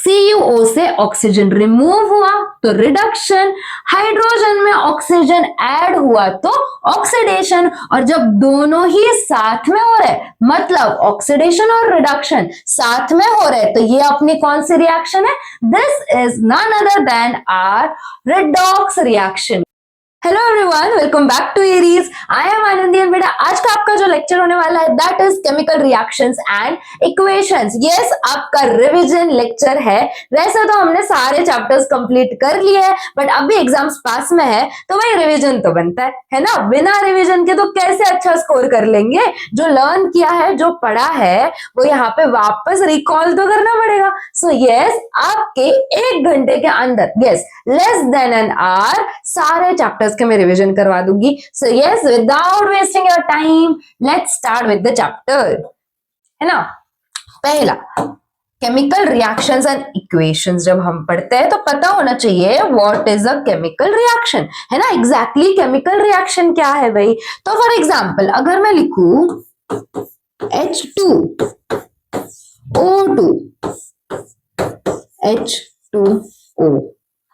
CuO से oxygen remove हुआ तो रिडक्शन, हाइड्रोजन में ऑक्सीजन ऐड हुआ तो ऑक्सीडेशन। और जब दोनों ही साथ में हो रहे, मतलब ऑक्सीडेशन और रिडक्शन साथ में हो रहे, तो ये अपनी कौन सी रिएक्शन है? This is none other than our redox reaction. Hello everyone, welcome back to Aries. I am Anandi and बेटा आज का आपका जो लेक्चर होने वाला है that is chemical reactions and equations. Yes, आपका रिवीजन लेक्चर है। वैसे तो हमने सारे चैप्टर्स कंप्लीट कर लिए हैं, बट अभी एग्जाम्स पास में है तो भाई रिवीजन तो बनता है ना। बिना रिवीजन के तो कैसे अच्छा स्कोर कर लेंगे? जो लर्न किया है, जो पढ़ा है, वो यहाँ पे वापस रिकॉल तो करना पड़ेगा। सो यस, आपके 1 घंटे के अंदर, yes, less than an our, सारे चैप्टर्स के मैं रिवीजन करवा दूंगी। So yes, without wasting your time, let's start with the chapter, है ना। पहला, केमिकल रिएक्शंस एंड इक्वेशंस जब हम पढ़ते हैं तो पता होना चाहिए what is a chemical reaction, है ना। एग्जैक्टली केमिकल रिएक्शन क्या है भाई? तो फॉर एग्जांपल अगर मैं लिखूं H2O2 H2O,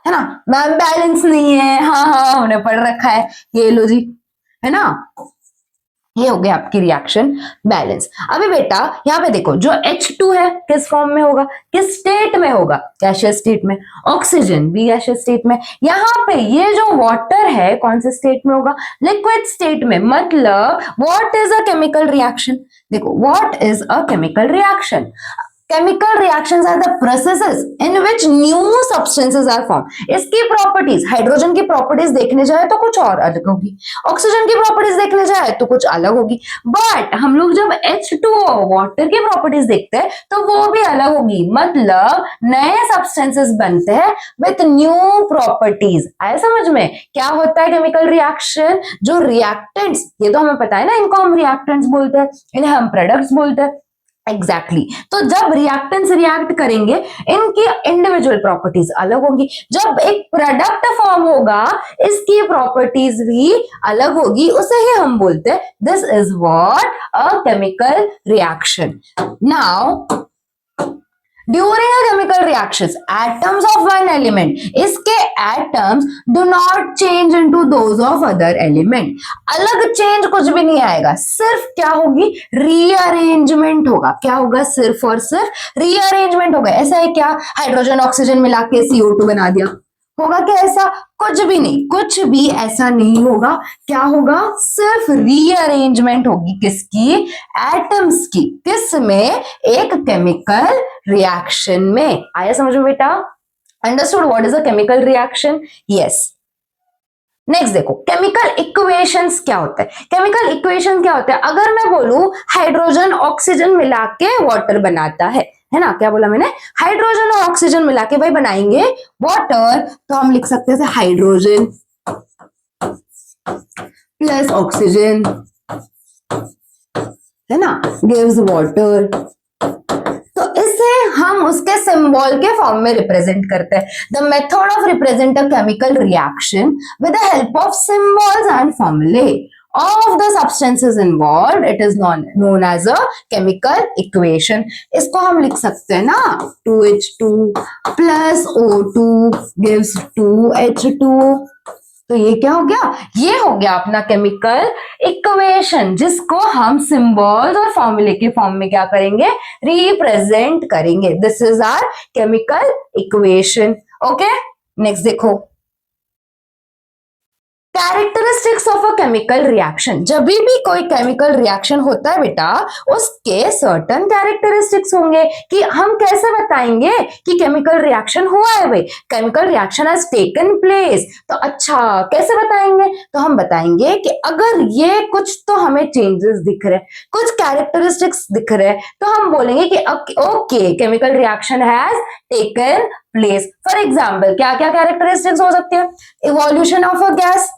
है ना। मैम बैलेंस नहीं है, हाँ हमने पढ़ रखा है, ये लो जी, है ना। ये हो गया आपकी रिएक्शन बैलेंस। अभी बेटा यहाँ पे देखो, जो H2 है किस फॉर्म में होगा, किस स्टेट में होगा? गैसियस स्टेट में। ऑक्सीजन भी गैसियस स्टेट में। यहाँ पे ये जो वाटर है कौन से स्टेट में होगा? लिक्विड स्टेट में। मतलब what is a chemical reaction? देखो, what is a chemical reaction? Chemical reactions are the processes in which new substances are formed. इसकी प्रॉपर्टीज, हाइड्रोजन की प्रॉपर्टीज देखने जाए तो कुछ और अलग होगी, ऑक्सीजन की प्रॉपर्टीज देखने जाए तो कुछ अलग होगी, बट हम लोग जब H2O वाटर की प्रॉपर्टीज देखते हैं तो वो भी अलग होगी। मतलब नए सब्सटेंसेस बनते हैं विथ न्यू प्रॉपर्टीज। आया समझ में? क्या होता है केमिकल रिएक्शन? जो रिएक्टेंट्स, ये तो हमें पता है ना, इनको हम रिएक्टेंट्स बोलते हैं, इन्हें हम प्रोडक्ट्स बोलते हैं। एग्जैक्टली तो जब रिएक्टेंट्स रिएक्ट करेंगे इनकी इंडिविजुअल प्रॉपर्टीज अलग होंगी। जब एक प्रोडक्ट फॉर्म होगा इसकी प्रॉपर्टीज भी अलग होगी, उसे ही हम बोलते हैं this is what a chemical reaction. Now During a chemical reactions, atoms of one element, इसके atoms do not change into those of other element. अलग चेंज कुछ भी नहीं आएगा, सिर्फ क्या होगी? रीअरेंजमेंट होगा। क्या होगा? सिर्फ और सिर्फ रीअरेंजमेंट होगा। ऐसा है क्या हाइड्रोजन ऑक्सीजन मिला के CO2 बना दिया? होगा क्या ऐसा? कुछ भी नहीं, कुछ भी ऐसा नहीं होगा। क्या होगा? सिर्फ रीअरेंजमेंट होगी। किसकी? एटम्स की। किस में? एक केमिकल रिएक्शन में। आया समझ में बेटा? Understood what is a chemical reaction? Yes. Next देखो, केमिकल इक्वेशंस क्या होता है? केमिकल इक्वेशन क्या होता है? अगर मैं बोलूं हाइड्रोजन ऑक्सीजन मिला के वाटर बनाता है ना। क्या बोला मैंने? हाइड्रोजन और ऑक्सीजन मिला के भाई बनाएंगे वाटर, तो हम लिख सकते हैं हाइड्रोजन प्लस ऑक्सीजन, है ना, गिव्स वाटर। तो इसे हम उसके सिंबल के फॉर्म में रिप्रेजेंट करते हैं। The method of represent a chemical reaction with the help of symbols and फॉर्मूले of the substances involved, it is known as a chemical equation. इसको हम लिख सकते हैं ना, 2H2 plus O2 gives 2H2। तो ये क्या हो गया? ये हो गया अपना केमिकल इक्वेशन, जिसको हम सिंबल्स और फॉर्मूले के फॉर्म में क्या करेंगे? रिप्रेजेंट करेंगे। This is our chemical equation. Okay, next देखो, characteristics of a chemical reaction. जब भी कोई केमिकल रिएक्शन होता है बेटा, उसके सर्टन कैरेक्टरिस्टिक्स होंगे कि हम कैसे बताएंगे कि केमिकल रिएक्शन हुआ है भाई, chemical reaction has taken place. तो अच्छा कैसे बताएंगे? तो हम बताएंगे कि अगर ये कुछ तो हमें चेंजेस दिख रहे, कुछ कैरेक्टरिस्टिक्स दिख रहे, तो हम बोलेंगे कि okay chemical reaction has taken place. For example क्या क्या कैरेक्टरिस्टिक्स हो सकते हैं? इवोल्यूशन ऑफ अ गैस,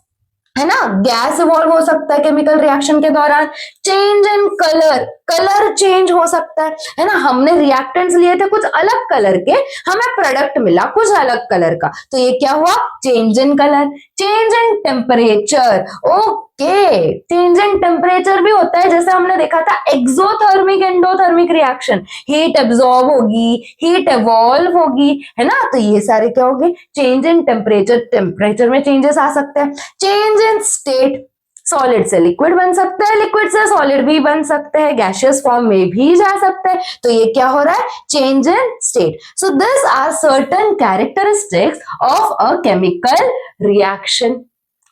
है ना, गैस इवॉल्व हो सकता है केमिकल रिएक्शन के दौरान। Change in colour, colour change हो सकता है ना। हमने रिएक्टेंट्स लिए थे कुछ अलग कलर के, हमें प्रोडक्ट मिला कुछ अलग कलर का, तो ये क्या हुआ? Change in colour. Change in temperature, oh okay, change in temperature भी होता है, जैसे हमने देखा था exothermic endothermic reaction, heat absorb होगी, हीट एवॉल्व होगी, है ना। तो ये सारे क्या होंगे, चेंज इन टेम्परेचर, टेम्परेचर में चेंजेस आ सकते हैं। चेंज इन स्टेट, सॉलिड से लिक्विड बन सकते हैं, लिक्विड से सॉलिड भी बन सकते हैं, गैसियस फॉर्म में भी जा सकते हैं। तो ये क्या हो रहा है, change in state. So this are certain characteristics of a chemical reaction.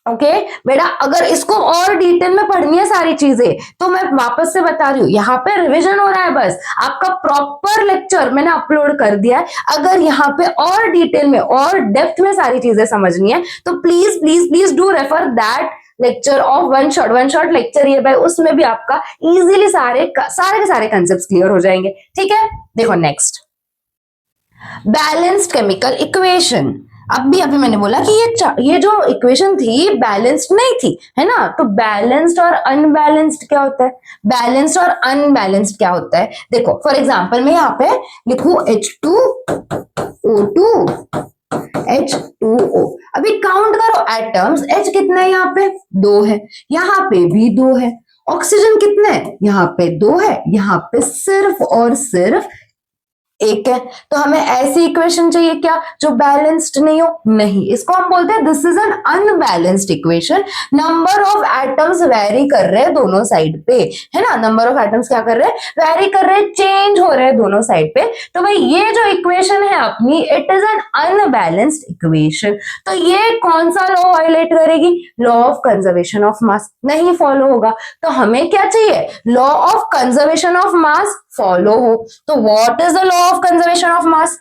Okay बेटा, अगर इसको और डिटेल में पढ़नी है सारी चीजें, तो मैं वापस से बता रही हूँ, यहाँ पे रिवीजन हो रहा है बस, आपका प्रॉपर लेक्चर मैंने अपलोड कर दिया है। अगर यहाँ पे और डिटेल में और डेप्थ में सारी चीजें समझनी है, तो please please please do refer that lecture of one shot lecture ये भाई, उसमें भी आपका इजीली सारे के सारे कंसेप्ट क्लियर हो जाएंगे। ठीक है, देखो नेक्स्ट, बैलेंस्ड केमिकल इक्वेशन। अभी मैंने बोला कि ये जो इक्वेशन थी बैलेंस्ड नहीं थी, है ना। तो बैलेंस्ड और अनबैलेंस्ड क्या होता है, बैलेंस्ड और अनबैलेंस्ड क्या होता है, देखो फॉर एग्जांपल मैं यहाँ पे लिखूं H2O2 H2O। अभी काउंट करो एटम्स, H कितना है, यहाँ पे 2 है, यहाँ पे भी 2 है। ऑक्सीजन कितने है, यहाँ पे 2 है, यहाँ पे सिर्फ और सिर्फ 1 है। तो हमें ऐसी इक्वेशन चाहिए क्या, जो बैलेंस्ड नहीं हो, नहीं, इसको हम बोलते हैं this is an unbalanced equation. Number of atoms very कर रहे हैं दोनों साइड पे, है ना, नंबर ऑफ एटम्स क्या कर रहे हैं, वेरी कर रहे हैं, चेंज हो रहे हैं दोनों साइड पे। तो भाई ये जो इक्वेशन है अपनी, it is an unbalanced equation. तो ये कौन सा लॉ वायलेट करेगी, law of conservation of mass, नहीं फॉलो होगा। तो हमें क्या चाहिए, law of conservation of mass follow हो। तो what is the law of conservation of mass,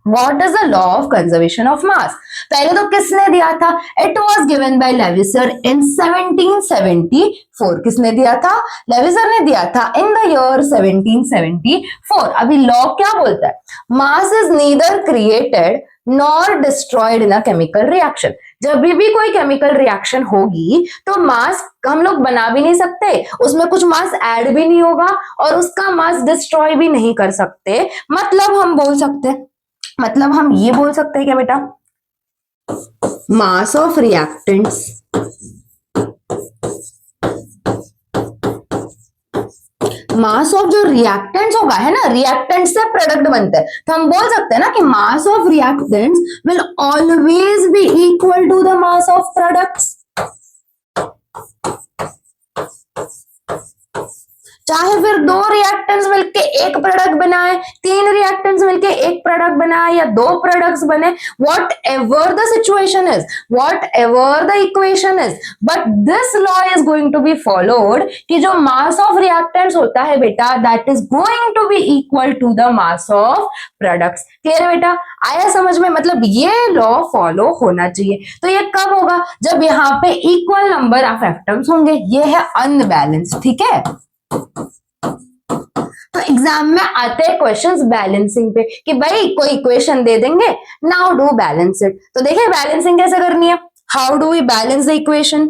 what is the law of conservation of mass, पहले तो किसने दिया था, it was given by Lavoisier in 1774। किसने दिया था, लेविसर ने दिया था इन द ईयर 1774। अभी लॉ क्या बोलता है, mass is neither created nor destroyed in a chemical reaction. जब भी कोई केमिकल रिएक्शन होगी तो मास हम लोग बना भी नहीं सकते, उसमें कुछ मास ऐड भी नहीं होगा, और उसका मास डिस्ट्रॉय भी नहीं कर सकते। मतलब हम बोल सकते हैं, मतलब हम ये बोल सकते हैं क्या बेटा, मास ऑफ रिएक्टेंट्स मास ऑफ जो रिएक्टेंट्स होगा, है ना, रिएक्टेंट्स से प्रोडक्ट बनते हैं, तो हम बोल सकते हैं ना कि mass of reactants will always be equal to the mass of products. चाहे फिर 2 रिएक्टेंट्स मिलके एक प्रोडक्ट बनाए, 3 रिएक्टेंट्स मिलके एक प्रोडक्ट बनाए, या 2 प्रोडक्ट्स बने, whatever the situation is, whatever the equation is, but this law is going to be followed कि जो मास ऑफ रिएक्टेंट्स होता है बेटा, that is going to be equal to the mass of products. Clear है बेटा, आया समझ में, मतलब ये लॉ फॉलो होना चाहिए। तो ये कब होगा, जब यहाँ पे इक्वल नंबर ऑफ एटम्स होंगे, ये है अनबैलेंस्ड। ठीक है, तो एग्जाम में आते हैं क्वेश्चंस बैलेंसिंग पे, कि भाई कोई इक्वेशन दे देंगे, नाउ डू बैलेंस इट। तो देखिए बैलेंसिंग कैसे करनी है, how do we balance the equation.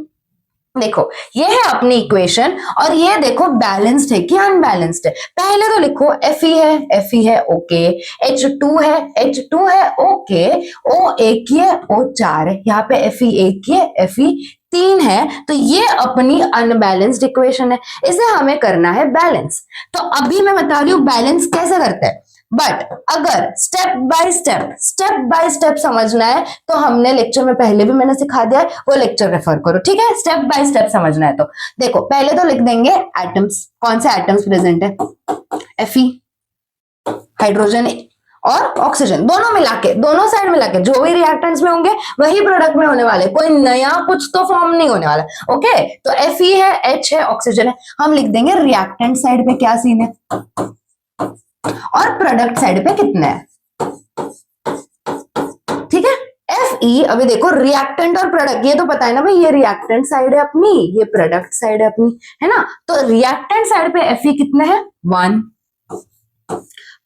देखो ये है अपनी इक्वेशन, और ये देखो बैलेंस्ड है कि अनबैलेंस्ड है। पहले तो लिखो Fe है ओके, H2 है ओके, O एक ही है, O 4 है, यहाँ पे Fe एक ही है, Fe 3 है। तो ये अपनी अनबैलेंस्ड इक्वेशन है, इसे हमें करना है बैलेंस। तो अभी मैं बता रही हूँ बैलेंस कैसे करते हैं, बट अगर स्टेप बाय स्टेप समझना है तो हमने लेक्चर में पहले भी मैंने सिखा दिया है, वो लेक्चर रेफर करो। ठीक है, स्टेप बाय स्टेप समझना है तो देखो, पहले तो लिख देंगे एटम्स, कौन से एटम्स प्रेजेंट है, Fe, हाइड्रोजन और ऑक्सीजन, दोनों मिलाके, दोनों साइड मिलाके जो भी रिएक्टेंट्स में होंगे वही प्रोडक्ट में होने वाले, कोई नया कुछ तो फॉर्म नहीं होने वाला। ओके, तो Fe है, H है, ऑक्सीजन है, हम लिख देंगे रिएक्टेंट साइड पे क्या सीन है और प्रोडक्ट साइड पे कितना है। ठीक है, Fe, अभी देखो रिएक्टेंट और प्रोडक्ट, ये तो पता है ना भाई, ये रिएक्टेंट साइड है अपनी, ये प्रोडक्ट साइड है अपनी, है ना। तो रिएक्टेंट साइड पे Fe कितना है, 1,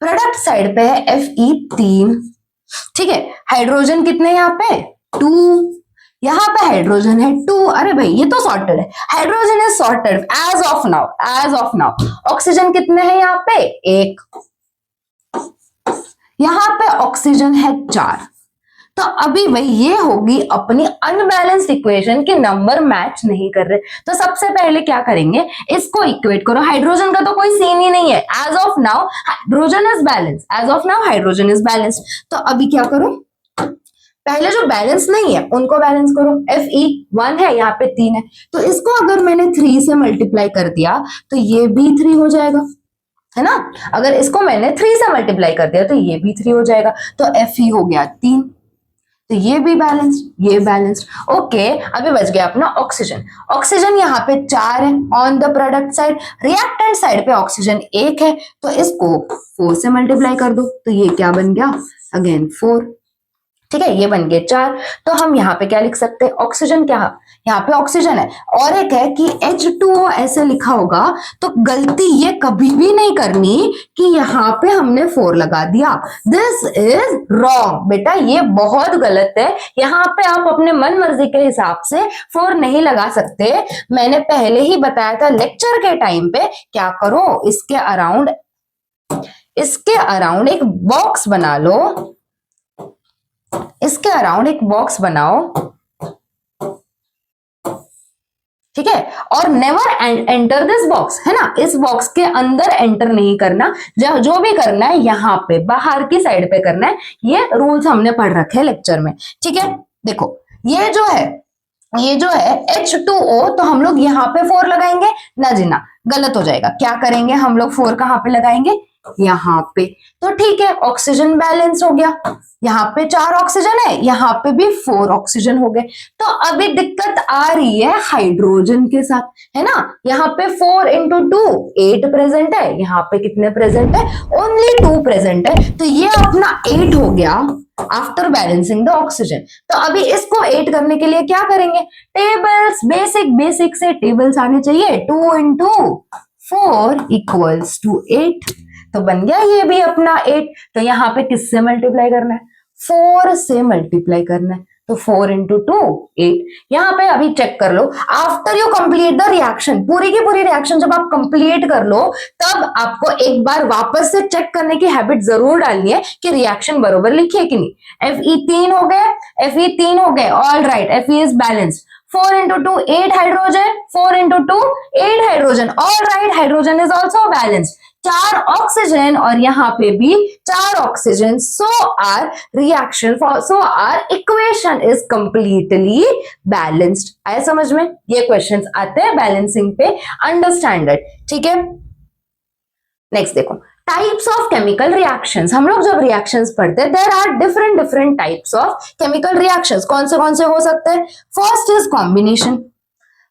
प्रोडक्ट साइड पे है Fe 3। ठीक है, हाइड्रोजन कितने यहाँ पे, 2, यहाँ पे हाइड्रोजन है 2। अरे भाई ये तो सॉर्टेड है, hydrogen is sorted as of now. Oxygen कितने हैं यहाँ पे, 1, यहाँ पे ऑक्सीजन है 4। तो अभी भाई ये होगी अपनी अनबैलेंस्ड इक्वेशन के नंबर मैच नहीं कर रहे। तो सबसे पहले क्या करेंगे, इसको इक्वेट करो। हाइड्रोजन का तो कोई सीन ही नहीं है, as of now hydrogen is balance, as of now hydrogen is balance. तो अभी क्या करो, पहले जो बैलेंस नहीं है उनको बैलेंस करो। Fe 1 है, यहाँ पे 3 है, तो इसको अगर मैंने 3 से मल्टीप्लाई कर दिया तो ये भी 3 हो जाएगा, है ना। अगर इसको मैंने 3 से मल्टीप्लाई कर दिया तो ये भी 3 हो जाएगा। तो Fe हो गया 3, तो ये भी बैलेंस्ड, ये बैलेंस्ड। ओके, अभी बच गया अपना ऑक्सीजन। ऑक्सीजन यहाँ पे 4 है on the product side, reactant side पे ऑक्सीजन 1 है, तो इसको 4 से मल्टीप्लाई कर दो, तो ये क्या बन गया, अगेन 4। ठीक है, ये बन गए 4। तो हम यहाँ पे क्या लिख सकते हैं, ऑक्सीजन, क्या यहाँ पे ऑक्सीजन है, और एक है कि H2O ऐसे लिखा होगा, तो गलती ये कभी भी नहीं करनी कि यहाँ पे हमने 4 लगा दिया। दिस इज रॉन्ग बेटा, ये बहुत गलत है। यहाँ पे आप अपने मन मर्जी के हिसाब से 4 नहीं लगा सकते। मैंने पहले ही बताया था लेक्चर के टाइम पे, क्या करो, इसके अराउंड एक बॉक्स बना लो, इसके अराउंड एक बॉक्स बनाओ, ठीक है, और नेवर एंटर दिस बॉक्स, है ना, इस बॉक्स के अंदर एंटर नहीं करना, जो भी करना है यहाँ पे बाहर की साइड पे करना है। ये रूल्स हमने पढ़ रखे हैं लेक्चर में, ठीक है। देखो ये जो है H2O, तो हम लोग यहाँ पे 4 लगाएंगे ना जी, ना, गलत हो जाएगा। क्या करेंगे हम लोग, 4 कहाँ पे लगाएंगे, यहाँ पे। तो ठीक है, ऑक्सीजन बैलेंस हो गया, यहाँ पे 4 ऑक्सीजन है, यहाँ पे भी 4 ऑक्सीजन हो गए। तो अभी दिक्कत आ रही है हाइड्रोजन के साथ, है ना। यहाँ पे 4 into 2 8 प्रेजेंट है, यहाँ पे कितने प्रेजेंट है, ओनली 2 प्रेजेंट है, तो ये अपना 8 हो गया आफ्टर बैलेंसिंग द ऑक्सीजन। तो अभी इसको 8 करने के लिए क्या करेंगे, टेबल्स, बेसिक से टेबल्स आने चाहिए। 2 into 4 equals to 8, तो बन गया ये भी अपना 8। तो यहाँ पे किससे मल्टीप्लाई करना है, 4 से मल्टीप्लाई करना है, तो 4 into 2 8। यहाँ पे अभी चेक कर लो, after you complete the reaction, पूरी की पूरी रिएक्शन जब आप कंप्लीट कर लो, तब आपको एक बार वापस से चेक करने की हैबिट जरूर डालनी है कि रिएक्शन बरोबर लिखी है कि नहीं। Fe 3 हो गए, all right, Fe is balanced. 4 into 2 8 hydrogen, 4 into 2 8 hydrogen, all right, hydrogen is also balanced. 4 oxygen और यहाँ पे भी 4 oxygen, so our equation is completely balanced. आया समझ में, ये क्वेश्चंस आते हैं बैलेंसिंग पे, अंडरस्टैंड इट, ठीक है। नेक्स्ट देखो, टाइप्स ऑफ केमिकल रिएक्शंस। हम लोग जब रिएक्शंस पढ़ते हैं, there are different types of chemical reactions. कौन से हो सकते हैं, first is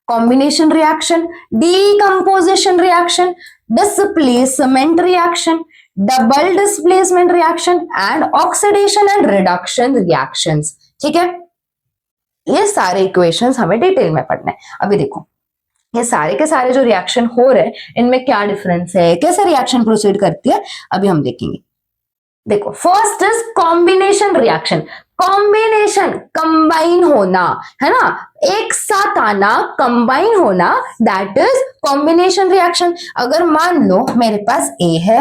combination reaction, decomposition reaction, displacement reaction, double displacement reaction and oxidation and reduction reactions, ठीक है। ये सारे इक्वेशंस हमें डिटेल में पढ़ना है। अभी देखो ये सारे के सारे जो रिएक्शन हो रहे हैं, इनमें क्या डिफरेंस है, कैसे रिएक्शन प्रोसीड करती है, अभी हम देखेंगे। देखो first is combination reaction. Combination, combine होना, है ना, एक साथ आना, कंबाइन होना, दैट इज कॉम्बिनेशन रिएक्शन। अगर मान लो मेरे पास A है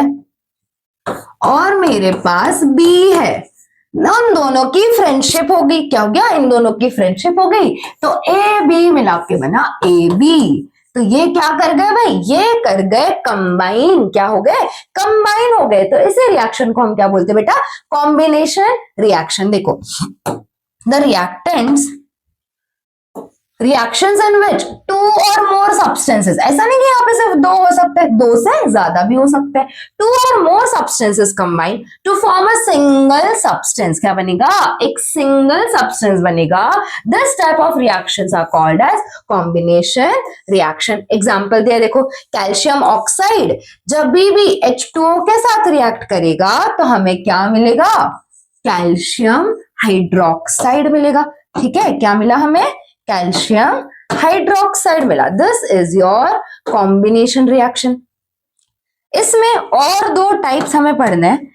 और मेरे पास B है, उन दोनों की फ्रेंडशिप हो गई। क्या हो गया, इन दोनों की फ्रेंडशिप हो गई, तो AB मिला के बना AB। तो ये क्या कर गए भाई, ये कर गए कंबाइन, क्या हो गए, कंबाइन हो गए। तो इसे रिएक्शन को हम क्या बोलते हैं बेटा, कॉम्बिनेशन रिएक्शन। देखो द रिएक्शंस इन विच 2 और मोर सब्सटेंसेस, ऐसा नहीं कि यहाँ पे सिर्फ 2 हो सकते हैं, 2 से ज्यादा भी हो सकते हैं। 2 और more substances combine to form a single substance, क्या बनेगा, एक सिंगल सब्सटेंस बनेगा। This type of reactions are called as combination reaction. Example दिया देखो, कैल्शियम ऑक्साइड जब भी H2O के साथ रिएक्ट करेगा तो हमें क्या मिलेगा, कैल्शियम हाइड्रोक्साइड मिलेगा, ठीक है। क्या मिला हमें, कैल्शियम हाइड्रोक्साइड मिला। This is your combination reaction. इसमें और 2 टाइप्स हमें पढ़ने हैं।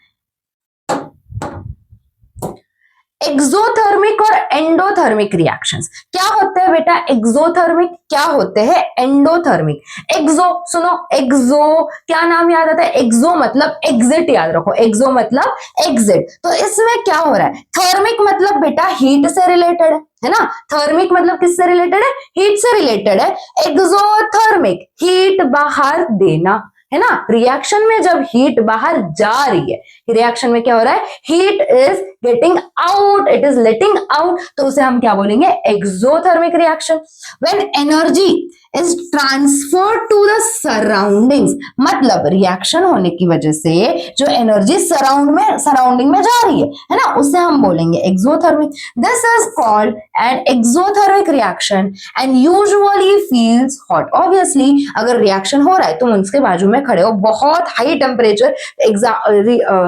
एक्सोथर्मिक और एंडोथर्मिक रिएक्शंस क्या होते हैं बेटा? एक्सोथर्मिक, क्या होते हैं एंडोथर्मिक। एक्सो सुनो, एक्सो क्या नाम याद आता है? एक्सो मतलब एग्जिट याद रखो, एक्सो मतलब एग्जिट। तो इसमें क्या हो रहा है? थर्मिक मतलब बेटा हीट से रिलेटेड है ना, थर्मिक मतलब किससे रिलेटेड है? हीट से रिलेटेड है। एक्सोथर्मिक हीट बाहर देना है ना, रिएक्शन में जब हीट बाहर जा रही है, रिएक्शन में क्या हो रहा है? Heat is getting out, it is letting out, तो उसे हम क्या बोलेंगे? Exothermic reaction. When energy is transferred to the surroundings, मतलब रिएक्शन होने की वजह से जो एनर्जी सराउंडिंग में जा रही है ना, उसे हम बोलेंगे exothermic. This is called an exothermic reaction and usually feels hot. Obviously अगर रिएक्शन हो रहा है, तुम उसके बाजू में खड़े हो, बहुत हाई टेम्परेचर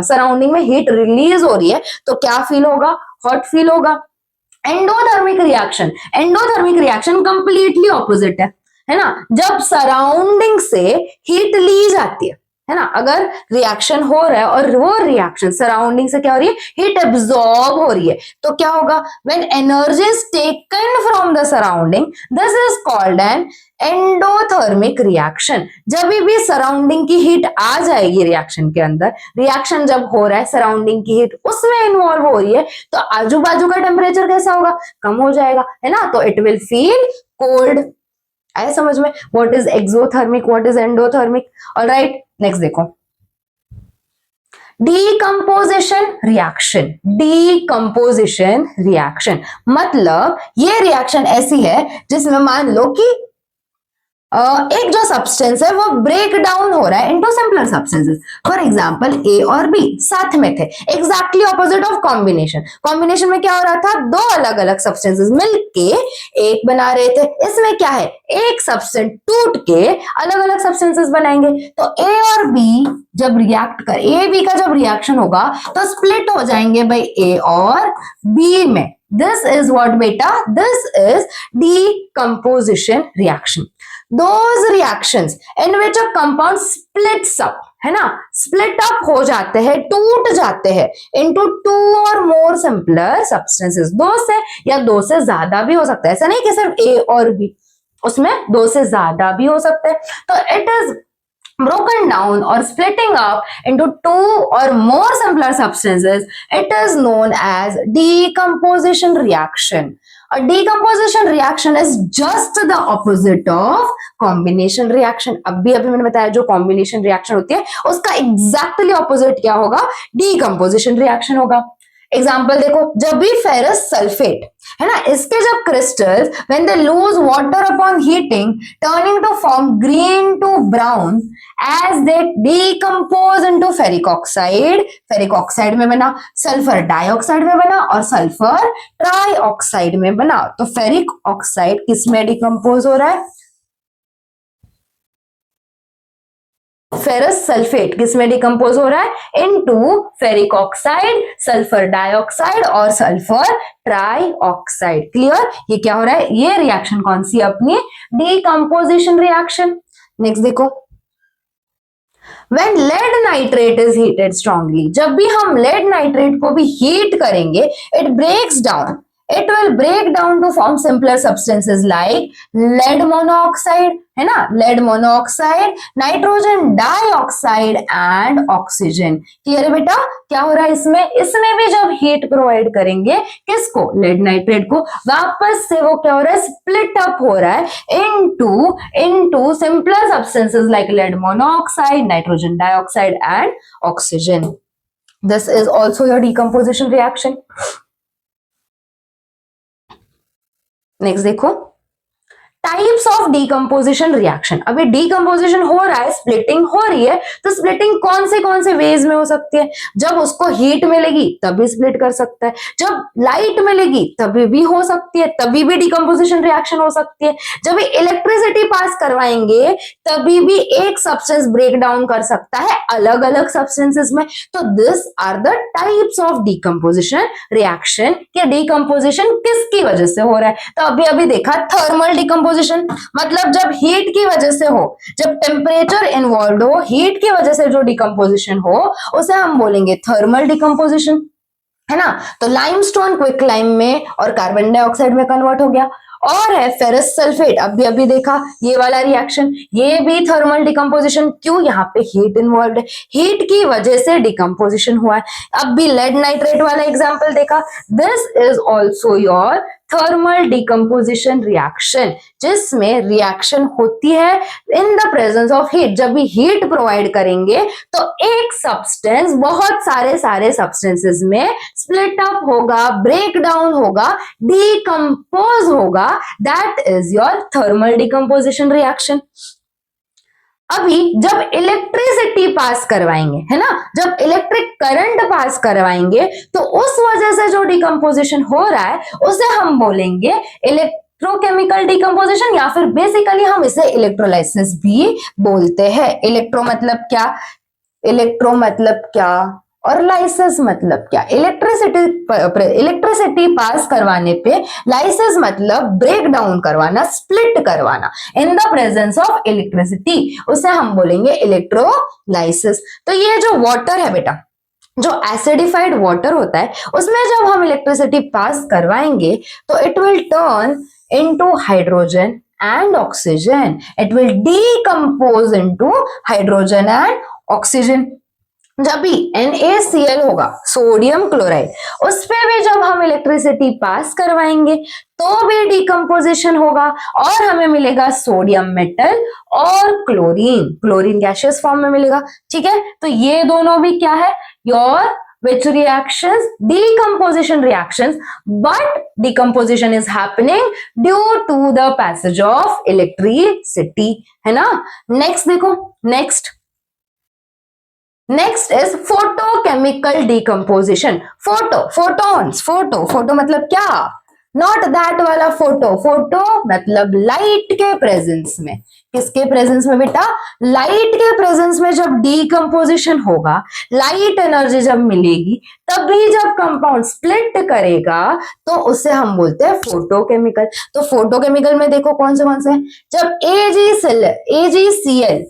सराउंडिंग में हीट रिलीज हो रही है, तो क्या फील होगा? हॉट फील होगा। एंडोथर्मिक रिएक्शन कंप्लीटली ऑपोजिट है ना, जब सराउंडिंग से हीट ली जाती है ना, अगर रिएक्शन हो रहा है और वो रिएक्शन सराउंडिंग से क्या हो रही है? हीट एब्सॉर्ब हो रही है, तो क्या होगा? When energy is taken from the surrounding, this is called an endothermic reaction. जब भी सराउंडिंग की हीट आ जाएगी रिएक्शन के अंदर, रिएक्शन जब हो रहा है, सराउंडिंग की हीट उसमें इन्वॉल्व हो रही है, तो आजू बाजू का टेम्परेचर कैसा होगा? कम हो जाएगा है ना, तो इट विल फील कोल्ड। आया समझ में? What is exothermic, what is endothermic? Alright, next देखो, डीकंपोजिशन रिएक्शन मतलब ये रिएक्शन ऐसी है जिसमें मान लो कि एक जो सब्सटेंस है वो ब्रेक डाउन हो रहा है into simpler substances. For example A और बी साथ में थे, एग्जैक्टली ऑपोजिट ऑफ कॉम्बिनेशन में क्या हो रहा था? दो अलग अलग सब्सटेंसेस मिलके एक बना रहे थे। इसमें क्या है? एक सब्सटेंस टूट के अलग अलग सब्सटेंसेस बनाएंगे, तो ए और बी जब रिएक्ट कर, ए बी का जब रिएक्शन होगा तो स्प्लिट हो जाएंगे भाई ए और बी में। दिस इज व्हाट बेटा? This is decomposition reaction. Those reactions in which a compound splits up, है ना, स्प्लिट अप हो जाते हैं, टूट जाते हैं इनटू टू और मोर सिंपलर सब्सटेंसेस। दो से या दो से ज्यादा भी हो सकता है, ऐसा नहीं कि सिर्फ ए और बी, उसमें दो से ज्यादा भी हो सकता है। तो it is broken down or splitting up into two or more simpler substances, it is known as decomposition reaction. A decomposition reaction is just the opposite of combination reaction. अभी मैंने बताया जो combination reaction होती है उसका exactly opposite क्या होगा? decomposition reaction होगा। एग्जाम्पल देखो, जब भी फेरस सल्फेट है ना, इसके जब crystals when they lose water upon heating turning to form green to brown as they decompose into ferric oxide में बना, सल्फर डाइऑक्साइड में बना और सल्फर ट्राइऑक्साइड में बना। तो फेरिक ऑक्साइड किसमें डिकम्पोज हो रहा है? फेरस सल्फेट किसमें डिकम्पोज हो रहा है? Into ferric oxide, sulphur dioxide और सल्फर ट्राइऑक्साइड। क्लियर? ये क्या हो रहा है? ये रिएक्शन कौन सी अपनी? Decomposition reaction. नेक्स्ट देखो, When lead nitrate is heated strongly, जब भी हम lead nitrate को भी हीट करेंगे, it will break down to form simpler substances like lead monoxide, है ना, lead monoxide, nitrogen dioxide and oxygen। Clear है बेटा? क्या हो रहा है इसमें भी जब हीट प्रोवाइड करेंगे किसको? lead nitrate को, वापस से वो क्या हो रहा है? स्प्लिट अप हो रहा है into simpler substances like lead monoxide, nitrogen dioxide and oxygen. This is also your decomposition reaction. Next देखो, टाइप्स ऑफ डीकंपोजिशन रिएक्शन। अभी डीकंपोजिशन हो रहा है, स्प्लिटिंग हो रही है, तो स्प्लिटिंग कौन से वेज में हो सकती है? जब उसको हीट मिलेगी तभी स्प्लिट कर सकता है, जब लाइट मिलेगी तभी भी हो सकती है, तभी भी डीकंपोजिशन रिएक्शन हो सकती है, जब इलेक्ट्रिसिटी पास करवाएंगे तभी भी एक सब्सटेंस ब्रेक डाउन कर सकता है अलग अलग सब्सटेंसेस में। तो this are the types of decomposition reaction. कि डीकंपोजिशन किसकी वजह से हो रहा है? तो अभी देखा थर्मल डीकंपोजिशन, मतलब जब हीट की वजह से हो, जब टेम्परेचर इन्वॉल्व हो, हीट की वजह से जो डिकम्पोजिशन हो उसे हम बोलेंगे थर्मल डिकम्पोजिशन। है ना। तो लाइमस्टोन क्विक लाइम में और कार्बन डाइऑक्साइड में कन्वर्ट हो गया। और है फेरस सल्फेट, अभी देखा ये वाला रिएक्शन, ये भी थर्मल डिकम्पोजिशन। क्यों? यहाँ पे हीट इन्वॉल्व है, हीट की वजह से डिकम्पोजिशन हुआ है। अब भी लेड नाइट्रेट वाला एग्जांपल देखा, this is also your thermal decomposition reaction, जिसमें रिएक्शन होती है in the presence of heat. जब भी हीट प्रोवाइड करेंगे तो एक सब्सटेंस बहुत सारे सब्सटेंसेस में स्प्लिट अप होगा, ब्रेक डाउन होगा, डिकम्पोज होगा। That is your thermal decomposition reaction. अभी जब इलेक्ट्रिसिटी पास करवाएंगे, है ना, जब इलेक्ट्रिक करंट पास करवाएंगे तो उस वजह से जो डिकम्पोजिशन हो रहा है उसे हम बोलेंगे इलेक्ट्रोकेमिकल डिकम्पोजिशन, या फिर बेसिकली हम इसे इलेक्ट्रोलाइसिस भी बोलते हैं। इलेक्ट्रो मतलब क्या और लाइसिस मतलब क्या? इलेक्ट्रिसिटी पास करवाने पे, लाइसिस मतलब ब्रेक डाउन करवाना, स्प्लिट करवाना in the presence of electricity, उसे हम बोलेंगे इलेक्ट्रोलाइसिस। तो ये जो वाटर है बेटा, जो एसिडिफाइड वाटर होता है, उसमें जब हम इलेक्ट्रिसिटी पास करवाएंगे तो it will turn into hydrogen and oxygen, it will decompose into hydrogen and oxygen. जब भी NaCl होगा, सोडियम क्लोराइड, उस पे भी जब हम इलेक्ट्रिसिटी पास करवाएंगे तो भी डिकम्पोजिशन होगा और हमें मिलेगा सोडियम मेटल और क्लोरीन गैसियस फॉर्म में मिलेगा। ठीक है, तो ये दोनों भी क्या है? Your which reactions? Decomposition reactions, but decomposition is happening due to the passage of electricity, है ना। नेक्स्ट देखो, next is photochemical decomposition. Photo मतलब क्या? नॉट दैट वाला फोटो मतलब लाइट के प्रेजेंस में। किसके प्रेजेंस में बेटा? लाइट के प्रेजेंस में जब डीकम्पोजिशन होगा, लाइट एनर्जी जब मिलेगी, तभी जब कंपाउंड स्प्लिट करेगा तो उसे हम बोलते हैं फोटोकेमिकल। तो फोटोकेमिकल में देखो कौन से हैं। जब AgCl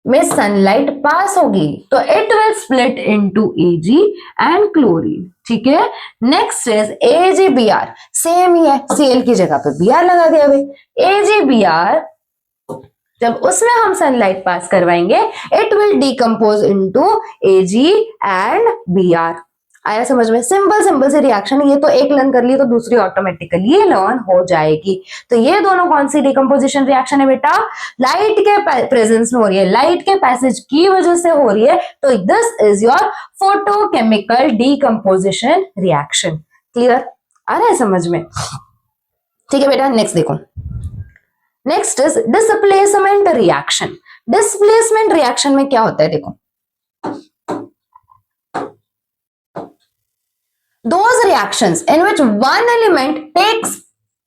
में सनलाइट पास होगी तो it will split into Ag and chlorine. ठीक है, नेक्स्ट इज AgBr, सेम ही है, Cl की जगह पे Br लगा दिया भाई। AgBr जब उसमें हम सनलाइट पास करवाएंगे it will decompose into Ag and Br। आया समझ में? सिंपल से रिएक्शन। ये तो एक लर्न कर ली तो दूसरी ऑटोमेटिकली लर्न हो जाएगी। तो ये दोनों कौन सी डिकम्पोजिशन रिएक्शन है बेटा? लाइट के प्रेजेंस में हो रही है, लाइट के पैसेज की वजह से हो रही है। तो this is your photochemical decomposition reaction. Clear? आ रहा है समझ में? ठीक है बेटा, नेक्स्ट देखो। Next is displacement reaction. Displacement reaction में क्या होता है? देखो, those reactions in which one element takes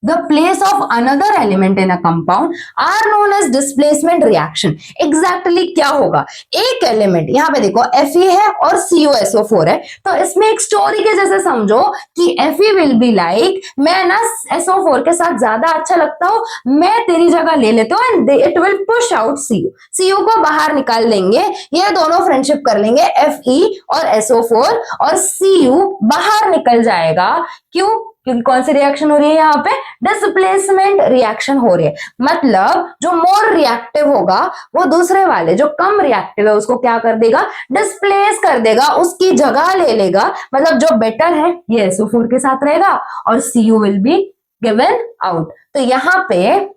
the place of another element in a compound are known as displacement reaction। exactly क्या होगा? एक एलिमेंट, यहाँ पे देखो Fe है और CuSO4 है, तो इसमें एक स्टोरी के जैसे समझो कि Fe will be like, मैं ना SO4 के साथ ज्यादा अच्छा लगता हूँ, मैं तेरी जगह ले लेता हूँ and it will push out Cu को बाहर निकाल लेंगे। ये दोनों फ्रेंडशिप कर लेंगे, Fe और SO4, और Cu बाहर निकल जाएगा। क्यों? क्योंकि कौन सी रिएक्शन हो रही है यहाँ पे? डिस्प्लेसमेंट रिएक्शन हो रही है। मतलब जो मोर रिएक्टिव होगा वो दूसरे वाले जो कम रिएक्टिव है उसको क्या कर देगा? डिस्प्लेस कर देगा, उसकी जगह ले लेगा। मतलब जो बेटर है ये SO4 के साथ रहेगा और Cu will be given out. तो यहाँ पे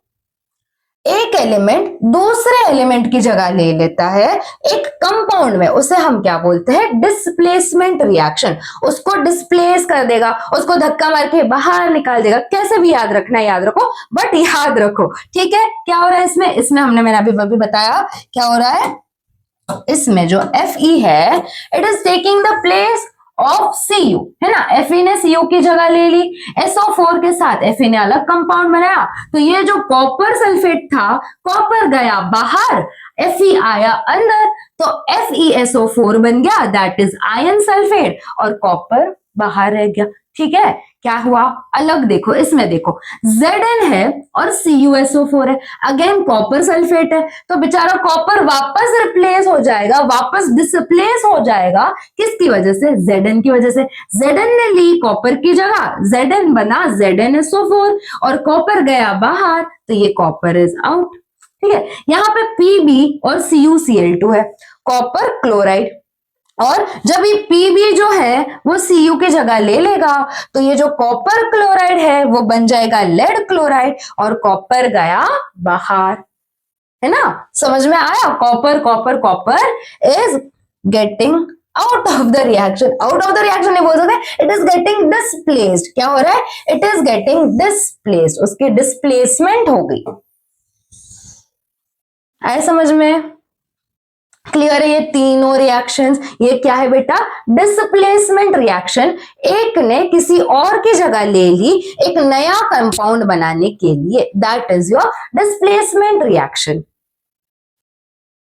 एक एलिमेंट दूसरे एलिमेंट की जगह ले लेता है एक कंपाउंड में, उसे हम क्या बोलते हैं? Displacement reaction. उसको डिस्प्लेस कर देगा, उसको धक्का मार के बाहर निकाल देगा। कैसे भी याद रखना, याद रखो, बट याद रखो। ठीक है, क्या हो रहा है इसमें? मैंने अभी बताया क्या हो रहा है। इसमें जो Fe है it is taking the place of Cu, है ना। Fe ने Cu की जगह ले ली, SO4 के साथ Fe ने अलग कंपाउंड बनाया। तो ये जो कॉपर सल्फेट था, कॉपर गया बाहर, Fe आया अंदर, तो FeSO4 बन गया, दैट इज आयन सल्फेट, और कॉपर बाहर रह गया। ठीक है, क्या हुआ अलग देखो, इसमें देखो Zn है और CuSO4 है, अगेन कॉपर सल्फेट है, तो बेचारा कॉपर वापस रिप्लेस हो जाएगा, वापस डिसप्लेस हो जाएगा, किसकी वजह से, Zn की वजह से। Zn ने ली कॉपर की जगह, Zn बना ZnSO4 और कॉपर गया बाहर, तो ये कॉपर इज आउट। ठीक है, यहाँ पे Pb और CuCl2 है, कॉपर क्लोराइड, और जब ये Pb जो है वो Cu की जगह ले लेगा, तो ये जो कॉपर क्लोराइड है वो बन जाएगा लेड क्लोराइड और कॉपर गया बाहर, है ना, समझ में आया। Copper copper copper is getting out of the reaction, out of the reaction नहीं बोल सकते, इट इज गेटिंग डिस्प्लेस्ड। क्या हो रहा है, इट इज गेटिंग डिस्प्लेस्ड, उसकी डिस्प्लेसमेंट हो गई। आए समझ में, क्लियर है ये तीनों रिएक्शंस। ये क्या है बेटा, डिस्प्लेसमेंट रिएक्शन, एक ने किसी और की जगह ले ली एक नया कंपाउंड बनाने के लिए, that is your displacement reaction.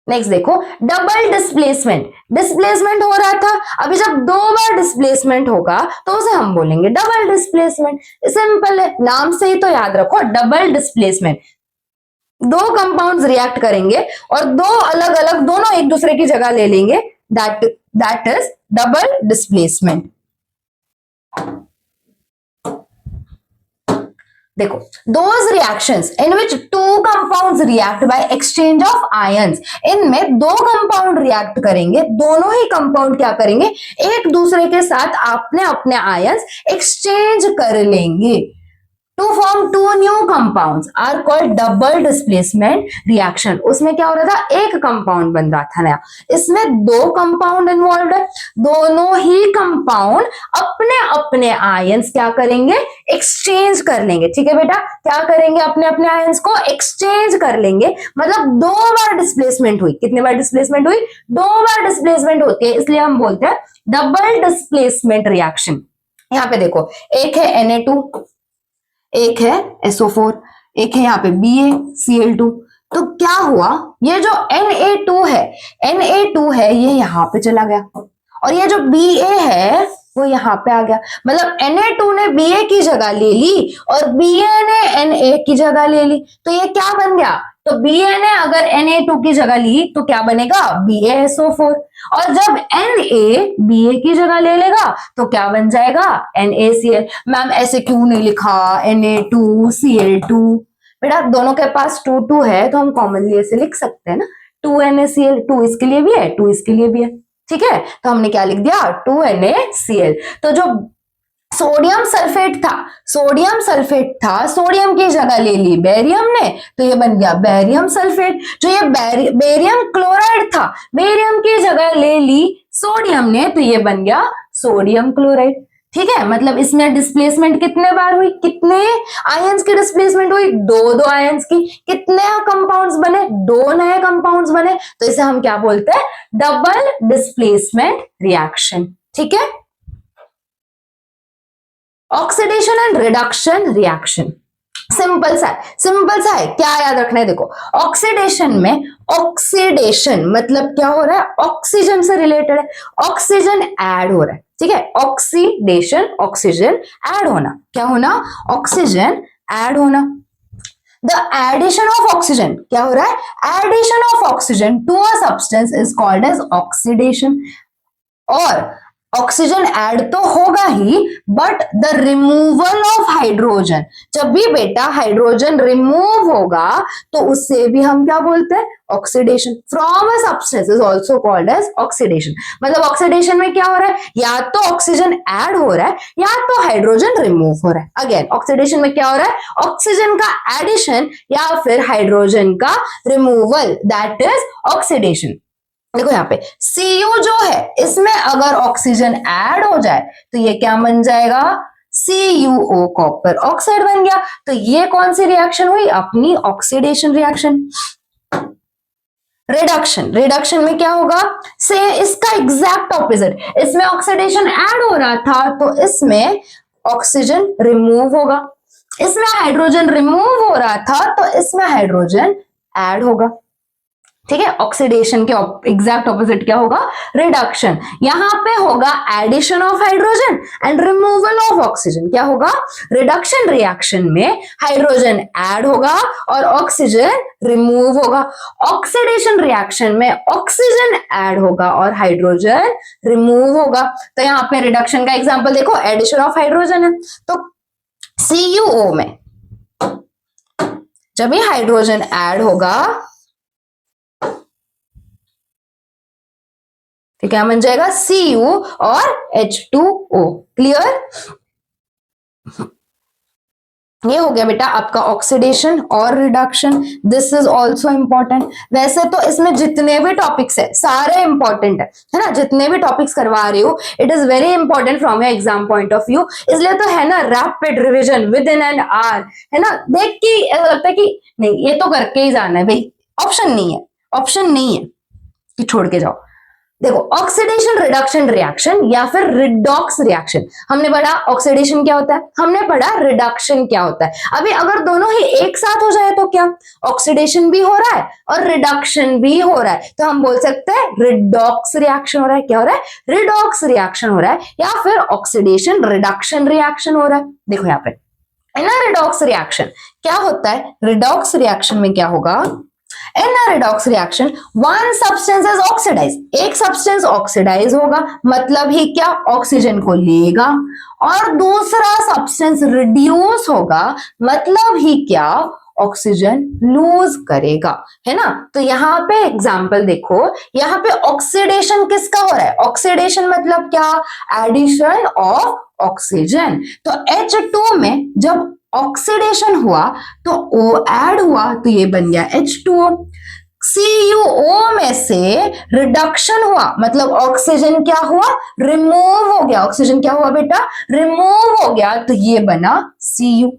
Next देखो डबल डिस्प्लेसमेंट, डिस्प्लेसमेंट हो रहा था, अभी जब दो बार डिस्प्लेसमेंट होगा तो उसे हम बोलेंगे डबल डिस्प्लेसमेंट। सिंपल है, नाम से ही तो याद रखो, डबल डिस्प्लेसमेंट, दो कंपाउंड्स रिएक्ट करेंगे और दो अलग अलग, दोनों एक दूसरे की जगह ले लेंगे, दैट इज डबल डिस्प्लेसमेंट। देखो those reactions in which two compounds react by exchange of ions, इनमें दो कंपाउंड रिएक्ट करेंगे, दोनों ही कंपाउंड क्या करेंगे, एक दूसरे के साथ अपने अपने आयंस एक्सचेंज कर लेंगे, to form two new compounds are called double displacement reaction। उसमें क्या हो रहा था, एक कंपाउंड बन रहा था नया, इसमें दो कंपाउंड इन्वॉल्व है, दोनों ही कंपाउंड अपने अपने आयंस क्या करेंगे, एक्सचेंज कर लेंगे। ठीक है बेटा, क्या करेंगे, अपने अपने आयंस को एक्सचेंज कर लेंगे, मतलब दो बार डिस्प्लेसमेंट हुई। कितने बार डिस्प्लेसमेंट हुई, दो बार डिस्प्लेसमेंट होती है, इसलिए हम बोलते हैं डबल डिस्प्लेसमेंट रिएक्शन। यहाँ पे देखो एक है Na2, एक है SO4, एक है यहाँ पे BaCl2, तो क्या हुआ, ये जो Na2 है ये यहाँ पे चला गया और ये जो Ba है वो यहाँ पे आ गया, मतलब Na2 ने Ba की जगह ले ली और Ba ने Na की जगह ले ली, तो ये क्या बन गया, तो Ba ने अगर Na2 की जगह ली तो क्या बनेगा, BaSO4, और जब Na Ba की जगह ले लेगा तो क्या बन जाएगा, NaCl। मैम ऐसे क्यों नहीं लिखा Na2Cl2, बेटा दोनों के पास 2 है तो हम कॉमनली ऐसे लिख सकते हैं ना, 2NaCl, 2 इसके लिए भी है 2 इसके लिए भी है, ठीक है, तो हमने क्या लिख दिया 2NaCl। तो जो सोडियम सल्फेट था, सोडियम की जगह ले ली बेरियम ने, तो ये बन गया बेरियम सल्फेट। जो ये बेरियम क्लोराइड था, बेरियम की जगह ले ली सोडियम ने, तो ये बन गया सोडियम क्लोराइड। ठीक है, मतलब इसमें डिस्प्लेसमेंट कितने बार हुई, कितने आयंस की डिस्प्लेसमेंट हुई, दो आयंस की, कितने कंपाउंड्स बने, दो नए कंपाउंड्स बने, तो इसे हम क्या बोलते हैं, डबल डिस्प्लेसमेंट रिएक्शन। ठीक है, oxidation and reduction reaction simple सा है, क्या याद रखना है, देखो ऑक्सीडेशन में, ऑक्सीडेशन मतलब क्या हो रहा है, ऑक्सीजन से रिलेटेड है, ऑक्सीजन ऐड हो रहा है। ठीक है, ऑक्सीडेशन, ऑक्सीजन ऐड होना, क्या होना, ऑक्सीजन ऐड होना। द एडिशन ऑफ ऑक्सीजन, क्या हो रहा है, addition of oxygen to a substance is called as oxidation. और ऑक्सीजन ऐड तो होगा ही, but the removal of hydrogen, जब भी बेटा हाइड्रोजन रिमूव होगा तो उससे भी हम क्या बोलते हैं, oxidation. From a substance is also called as oxidation. मतलब ऑक्सीडेशन में क्या हो रहा है, या तो ऑक्सीजन ऐड हो रहा है या तो हाइड्रोजन रिमूव हो रहा है। अगेन ऑक्सीडेशन में क्या हो रहा है, ऑक्सीजन का एडिशन या फिर हाइड्रोजन का रिमूवल, दैट इज ऑक्सीडेशन। देखो यहाँ पे Cu जो है, इसमें अगर ऑक्सीजन ऐड हो जाए तो ये क्या बन जाएगा, CuO, कॉपर ऑक्साइड बन गया। तो ये कौन सी रिएक्शन हुई, अपनी ऑक्सीडेशन रिएक्शन। रिडक्शन में क्या होगा, से इसका एग्जैक्ट ऑपोजिट, इसमें ऑक्सीडेशन ऐड हो रहा था तो इसमें ऑक्सीजन रिमूव होगा, इसमें हाइड्रोजन रिमूव हो रहा था तो इसमें हाइड्रोजन ऐड होगा। ठीक है, ऑक्सीडेशन के एग्जैक्ट ऑपोजिट क्या होगा, रिडक्शन। यहां पे होगा addition of hydrogen and removal of oxygen. क्या होगा, रिडक्शन रिएक्शन में हाइड्रोजन ऐड होगा और ऑक्सीजन रिमूव होगा। ऑक्सीडेशन रिएक्शन में ऑक्सीजन ऐड होगा और हाइड्रोजन रिमूव होगा। तो यहाँ पे रिडक्शन का एग्जांपल देखो, एडिशन ऑफ हाइड्रोजन है, तो CuO में जब ये हाइड्रोजन ऐड होगा तो क्या बन जाएगा, Cu और H2O। क्लियर, ये हो गया बेटा आपका ऑक्सीडेशन और reduction. This is also important. वैसे तो इसमें जितने भी टॉपिक्स है सारे इंपॉर्टेंट है ना, जितने भी टॉपिक्स करवा रही हो it is very important from your exam point of view. इसलिए तो है ना rapid revision with in an hour, है ना। देख के ऐसा लगता है कि नहीं ये तो करके ही जाना है भाई, ऑप्शन नहीं है, ऑप्शन नहीं है कि छोड़ के जाओ। देखो ऑक्सीडेशन रिडक्शन रिएक्शन या फिर रिडॉक्स रिएक्शन, हमने पढ़ा ऑक्सीडेशन क्या होता है, हमने पढ़ा रिडक्शन क्या होता है। अभी अगर दोनों ही एक साथ हो जाए तो क्या, ऑक्सीडेशन भी हो रहा है और रिडक्शन भी हो रहा है, तो हम बोल सकते हैं रिडॉक्स रिएक्शन हो रहा है। क्या हो रहा है, रिडॉक्स रिएक्शन हो रहा है, या फिर ऑक्सीडेशन रिडक्शन रिएक्शन हो रहा है। देखो यहाँ पे इन अ रिडॉक्स रिएक्शन क्या होता है, रिडॉक्स रिएक्शन में क्या होगा, in a redox reaction one substance is oxidise, एक सब्सटेंस ऑक्सीडाइज होगा, मतलब ही क्या, ऑक्सीजन को लेगा, और दूसरा सब्सटेंस रिड्यूस होगा, मतलब ही क्या, ऑक्सीजन लूज करेगा, है ना। तो यहाँ पे एग्जाम्पल देखो, यहाँ पे ऑक्सीडेशन किसका हो रहा है, ऑक्सीडेशन मतलब क्या, एडिशन ऑफ ऑक्सीजन। तो H2 में जब ऑक्सीडेशन हुआ तो O ऐड हुआ तो ये बन गया H2O। CuO में से रिडक्शन हुआ मतलब ऑक्सीजन क्या हुआ, रिमूव हो गया। ऑक्सीजन क्या हुआ बेटा, रिमूव हो गया, तो ये बना Cu।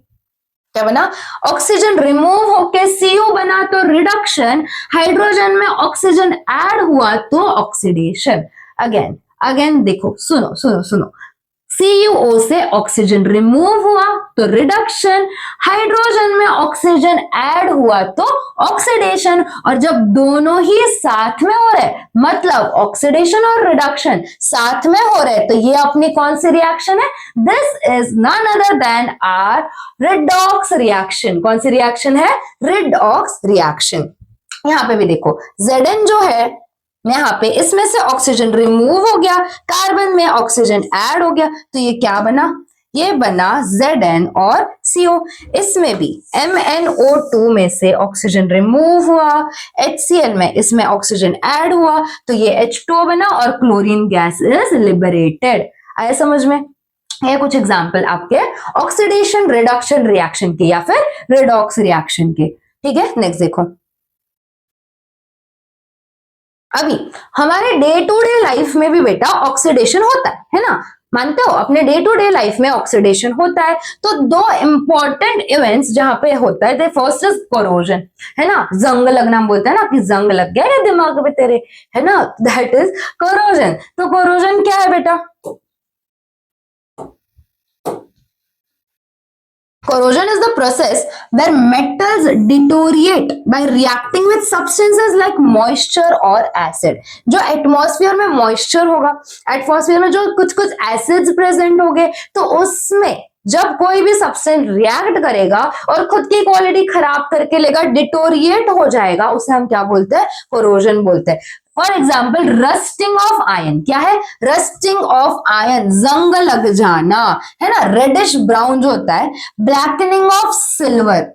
क्या बना, ऑक्सीजन रिमूव होके Cu बना तो रिडक्शन, हाइड्रोजन में ऑक्सीजन ऐड हुआ तो ऑक्सीडेशन। अगेन अगेन देखो, सुनो सुनो सुनो, CuO से ऑक्सीजन रिमूव हुआ तो रिडक्शन, हाइड्रोजन में ऑक्सीजन ऐड हुआ तो ऑक्सीडेशन। और जब दोनों ही साथ में हो रहे मतलब ऑक्सीडेशन और रिडक्शन साथ में हो रहे, तो ये अपनी कौन सी रिएक्शन है, this is none other than our redox reaction. कौन सी रिएक्शन है, रिडॉक्स रिएक्शन। यहाँ पे भी देखो Zn जो है यहाँ पे इसमें से ऑक्सीजन रिमूव हो गया, कार्बन में ऑक्सीजन ऐड हो गया, तो ये क्या बना, ये बना Zn और CO। इसमें भी MnO2 में से ऑक्सीजन रिमूव हुआ, HCl में इसमें ऑक्सीजन ऐड हुआ तो ये H2O बना और क्लोरीन गैस इज लिबरेटेड। आया समझ में। ये कुछ एग्जाम्पल आपके ऑक्सीडेशन रिडक्शन रिएक्शन के या फिर रिडॉक्स रिएक्शन के। ठीक है, नेक्स्ट देखो, अभी हमारे डे टू डे लाइफ में भी बेटा ऑक्सीडेशन होता है ना, मानते हो, अपने डे टू डे लाइफ में ऑक्सीडेशन होता है। तो दो इंपॉर्टेंट इवेंट्स जहां पे होता है, फर्स्ट इज कोरोजन, है ना, जंग लगना, हम बोलते हैं ना कि जंग लग गया है दिमाग पे तेरे, है ना, दैट इज कोरोजन। तो कोरोजन क्या है बेटा, corrosion is the process where metals deteriorate by reacting with substances like moisture or acid। जो एटमॉस्फेयर में मॉइस्चर होगा, एटमॉस्फेयर में जो कुछ कुछ एसिड्स प्रेजेंट होंगे, तो उसमें जब कोई भी सब्सटेंस रिएक्ट करेगा और खुद की क्वालिटी खराब करके लेगा, डिटोरिएट हो जाएगा, उसे हम क्या बोलते हैं, कोरोजन बोलते हैं। For example rusting of ion, क्या है, रस्टिंग ऑफ आयन, जंग लग जाना, है ना, रेडिश ब्राउन जो होता है। ब्लैकनिंग ऑफ सिल्वर,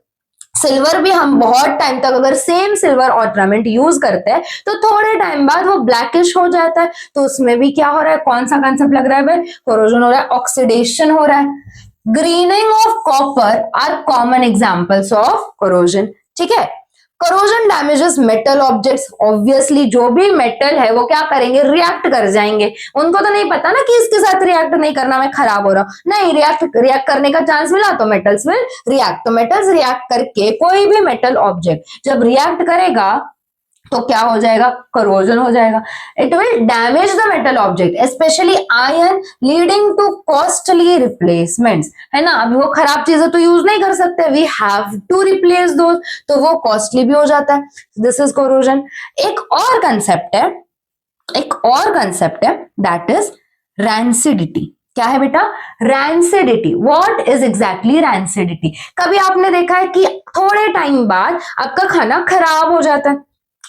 सिल्वर भी हम बहुत टाइम तक अगर सेम सिल्वर ऑर्नामेंट यूज करते हैं तो थोड़े टाइम बाद वो ब्लैकिश हो जाता है, तो उसमें भी क्या हो रहा है, कौन सा कंसेप्ट लग रहा है भाई, कोरोजन हो रहा है, ऑक्सीडेशन हो रहा है। Greening of copper are common examples of corrosion. ठीक है, corrosion damages metal objects, obviously जो भी मेटल है वो क्या करेंगे, रिएक्ट कर जाएंगे। उनको तो नहीं पता ना कि इसके साथ रिएक्ट नहीं करना, मैं खराब हो रहा हूं, नहीं, रिएक्ट करने का चांस मिला तो मेटल्स विल रिएक्ट। तो मेटल्स रिएक्ट करके कोई भी मेटल ऑब्जेक्ट जब रिएक्ट करेगा तो क्या हो जाएगा, करोजन हो जाएगा. It will damage the metal object specially iron leading to costly replacements. है ना, अभी वो खराब चीजें तो यूज नहीं कर सकते, we have to replace those, तो वो कॉस्टली भी हो जाता है. This is corrosion. एक और कंसेप्ट है दैट इज रैंसिडिटी. क्या है बेटा, rancidity. What is exactly rancidity? कभी आपने देखा है कि थोड़े टाइम बाद आपका खाना खराब हो जाता है,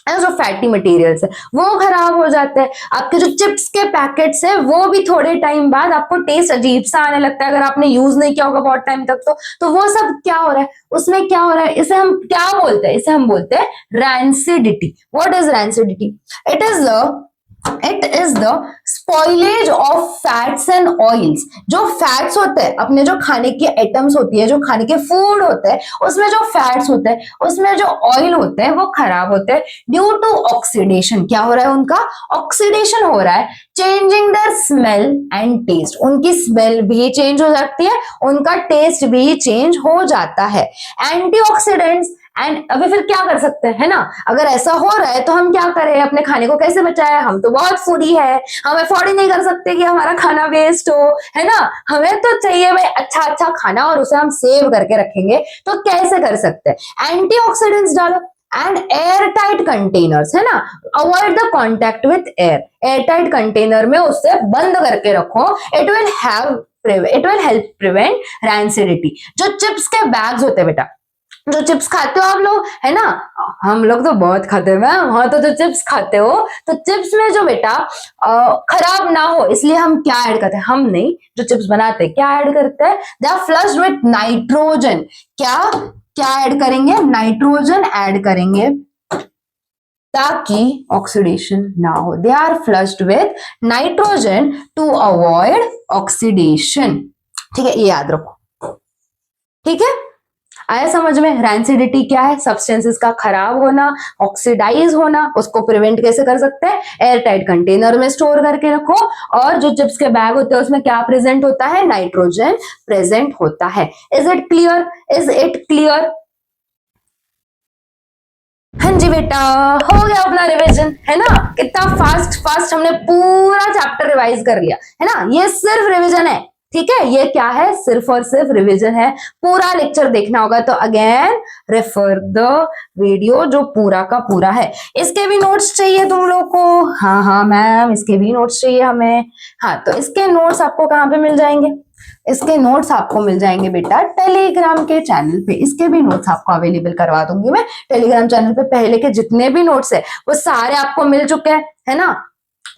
जो फैटी मटेरियल्स है वो खराब हो जाते हैं, आपके जो चिप्स के पैकेट्स है वो भी थोड़े टाइम बाद आपको टेस्ट अजीब सा आने लगता है अगर आपने यूज नहीं किया होगा बहुत टाइम तक. तो वो सब क्या हो रहा है, उसमें क्या हो रहा है, इसे हम क्या बोलते हैं, इसे हम बोलते हैं rancidity. What is rancidity? It is the spoilage of fats and oils. जो फैट्स होते हैं, अपने जो खाने की आइटम्स होती है, जो खाने के फूड होते हैं, उसमें जो फैट्स होते हैं, उसमें जो ऑयल होते हैं वो खराब होते हैं ड्यू टू ऑक्सीडेशन. क्या हो रहा है, उनका ऑक्सीडेशन हो रहा है, changing their smell and taste. उनकी स्मेल भी चेंज हो जाती है, उनका टेस्ट भी चेंज हो जाता है. एंटीऑक्सीडेंट्स एंड अभी फिर क्या कर सकते हैं, है ना, अगर ऐसा हो रहा है तो हम क्या करें, अपने खाने को कैसे बचाएं. हम तो बहुत फूडी है, हम अफोर्ड ही नहीं कर सकते कि हमारा खाना वेस्ट हो, है ना. हमें तो चाहिए भाई अच्छा अच्छा खाना और उसे हम सेव करके रखेंगे. तो कैसे कर सकते हैं, एंटीऑक्सीडेंट्स डालो एंड एयर टाइट कंटेनर्स, है ना. Avoid the contact with air. Air tight container में उससे बंद करके रखो. It will help prevent rancidity. जो चिप्स के बैग्स होते हैं बेटा, जो चिप्स खाते हो आप लोग, है ना, हम लोग तो बहुत खाते हैं मैम. हाँ, तो जो चिप्स खाते हो, तो चिप्स में जो बेटा खराब ना हो इसलिए हम क्या ऐड करते हैं, हम नहीं, जो चिप्स बनाते हैं क्या ऐड करते हैं, they are flushed with nitrogen. क्या ऐड करेंगे, नाइट्रोजन ऐड करेंगे ताकि ऑक्सीडेशन ना हो. They are flushed with nitrogen to avoid oxidation. ठीक है, ये याद रखो. ठीक है, आया समझ में. रैंसिडिटी क्या है, सब्सटेंसेस का खराब होना, ऑक्सीडाइज होना. उसको प्रिवेंट कैसे कर सकते हैं, एयर टाइट कंटेनर में स्टोर करके रखो. और जो चिप्स के बैग होते हैं उसमें क्या प्रेजेंट होता है, नाइट्रोजन प्रेजेंट होता है. Is it clear? हाँ जी बेटा, हो गया अपना रिवीजन, है ना. कितना फास्ट हमने पूरा चैप्टर रिवाइज कर लिया, है ना. ये सिर्फ रिवीजन है, ठीक है. ये क्या है, सिर्फ और सिर्फ रिवीजन है. पूरा लेक्चर देखना होगा तो अगेन रेफर द वीडियो जो पूरा का पूरा है. इसके भी नोट्स चाहिए तुम लोग को? हाँ मैम, इसके भी नोट्स चाहिए हमें. हाँ, तो इसके नोट्स आपको कहाँ पे मिल जाएंगे, इसके नोट्स आपको मिल जाएंगे बेटा टेलीग्राम के चैनल पे. इसके भी नोट्स आपको अवेलेबल करवा दूंगी मैं टेलीग्राम चैनल पे. पहले के जितने भी नोट्स है वो सारे आपको मिल चुके हैं, है ना,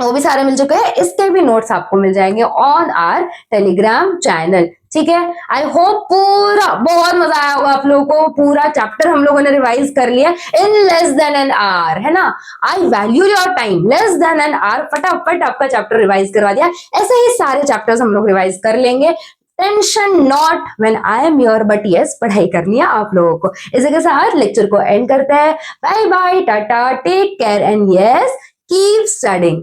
वो भी सारे मिल चुके हैं. इसके भी नोट्स आपको मिल जाएंगे ऑन आवर टेलीग्राम चैनल. ठीक है, आई होप पूरा बहुत मजा आया होगा आप लोगों को. पूरा चैप्टर हम लोगों ने रिवाइज कर लिया in less than an hour, है ना. I value your time. Less than an hour फटाफट आपका चैप्टर रिवाइज करवा दिया. ऐसे ही सारे चैप्टर्स हम लोग रिवाइज कर लेंगे. Tension not when I am your, but yes, पढ़ाई करनी है आप लोगों को. इसी के साथ लेक्चर को एंड करते हैं. Bye bye, tata, take care and yes, keep studying.